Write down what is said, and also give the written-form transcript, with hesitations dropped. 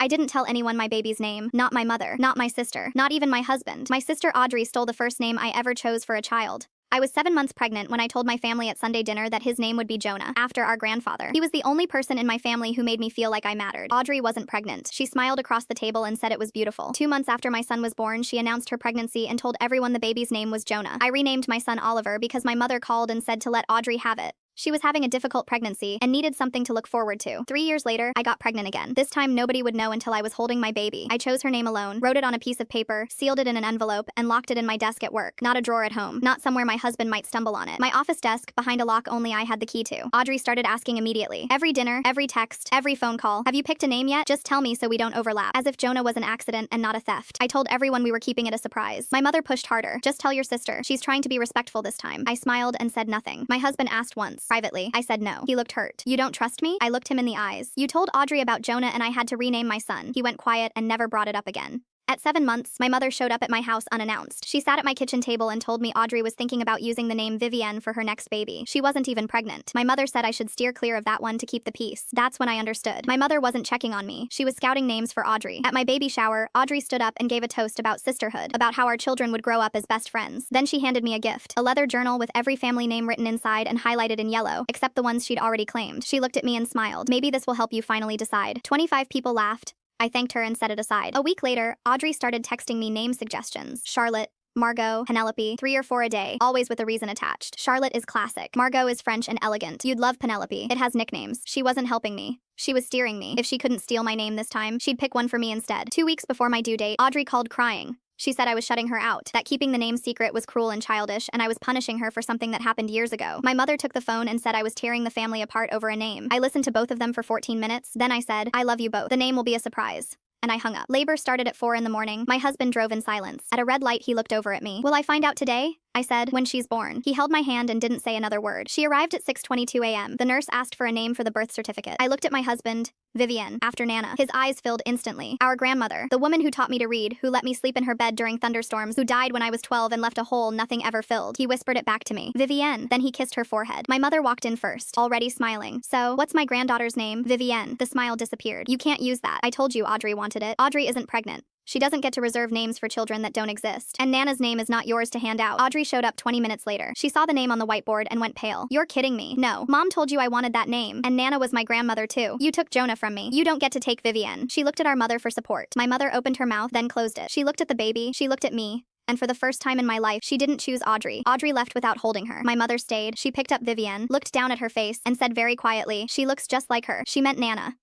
I didn't tell anyone my baby's name, not my mother, not my sister, not even my husband. My sister Audrey stole the first name I ever chose for a child. I was 7 months pregnant when I told my family at Sunday dinner that his name would be Jonah, after our grandfather. He was the only person in my family who made me feel like I mattered. Audrey wasn't pregnant. She smiled across the table and said it was beautiful. 2 months after my son was born, she announced her pregnancy and told everyone the baby's name was Jonah. I renamed my son Oliver because my mother called and said to let Audrey have it. She was having a difficult pregnancy and needed something to look forward to. 3 years later, I got pregnant again. This time, nobody would know until I was holding my baby. I chose her name alone, wrote it on a piece of paper, sealed it in an envelope, and locked it in my desk at work. Not a drawer at home. Not somewhere my husband might stumble on it. My office desk, behind a lock only I had the key to. Audrey started asking immediately. Every dinner, every text, every phone call. Have you picked a name yet? Just tell me so we don't overlap. As if Jonah was an accident and not a theft. I told everyone we were keeping it a surprise. My mother pushed harder. Just tell your sister. She's trying to be respectful this time. I smiled and said nothing. My husband asked once. Privately. I said no. He looked hurt. You don't trust me? I looked him in the eyes. You told Audrey about Jonah and I had to rename my son. He went quiet and never brought it up again. At 7 months, my mother showed up at my house unannounced. She sat at my kitchen table and told me Audrey was thinking about using the name Vivienne for her next baby. She wasn't even pregnant. My mother said I should steer clear of that one to keep the peace. That's when I understood. My mother wasn't checking on me. She was scouting names for Audrey. At my baby shower, Audrey stood up and gave a toast about sisterhood, about how our children would grow up as best friends. Then she handed me a gift, a leather journal with every family name written inside and highlighted in yellow, except the ones she'd already claimed. She looked at me and smiled. Maybe this will help you finally decide. 25 people laughed. I thanked her and set it aside. A week later, Audrey started texting me name suggestions. Charlotte, Margot, Penelope, 3 or 4 a day, always with a reason attached. Charlotte is classic. Margot is French and elegant. You'd love Penelope. It has nicknames. She wasn't helping me. She was steering me. If she couldn't steal my name this time, she'd pick one for me instead. 2 weeks before my due date, Audrey called crying. She said I was shutting her out, that keeping the name secret was cruel and childish, and I was punishing her for something that happened years ago. My mother took the phone and said I was tearing the family apart over a name. I listened to both of them for 14 minutes, then I said, I love you both. The name will be a surprise. And I hung up. Labor started at 4 in the morning. My husband drove in silence. At a red light, he looked over at me. Will I find out today? I said, when she's born. He held my hand and didn't say another word. She arrived at 6:22 a.m. The nurse asked for a name for the birth certificate. I looked at my husband, Vivienne, after Nana. His eyes filled instantly. Our grandmother, the woman who taught me to read, who let me sleep in her bed during thunderstorms, who died when I was 12 and left a hole nothing ever filled. He whispered it back to me. Vivienne. Then he kissed her forehead. My mother walked in first, already smiling. So, what's my granddaughter's name? Vivienne. The smile disappeared. You can't use that. I told you Audrey wanted it. Audrey isn't pregnant. She doesn't get to reserve names for children that don't exist. And Nana's name is not yours to hand out. Audrey showed up 20 minutes later. She saw the name on the whiteboard and went pale. You're kidding me. No. Mom told you I wanted that name. And Nana was my grandmother too. You took Jonah from me. You don't get to take Vivienne. She looked at our mother for support. My mother opened her mouth, then closed it. She looked at the baby. She looked at me. And for the first time in my life, she didn't choose Audrey. Audrey left without holding her. My mother stayed. She picked up Vivienne, looked down at her face, and said very quietly, she looks just like her. She meant Nana.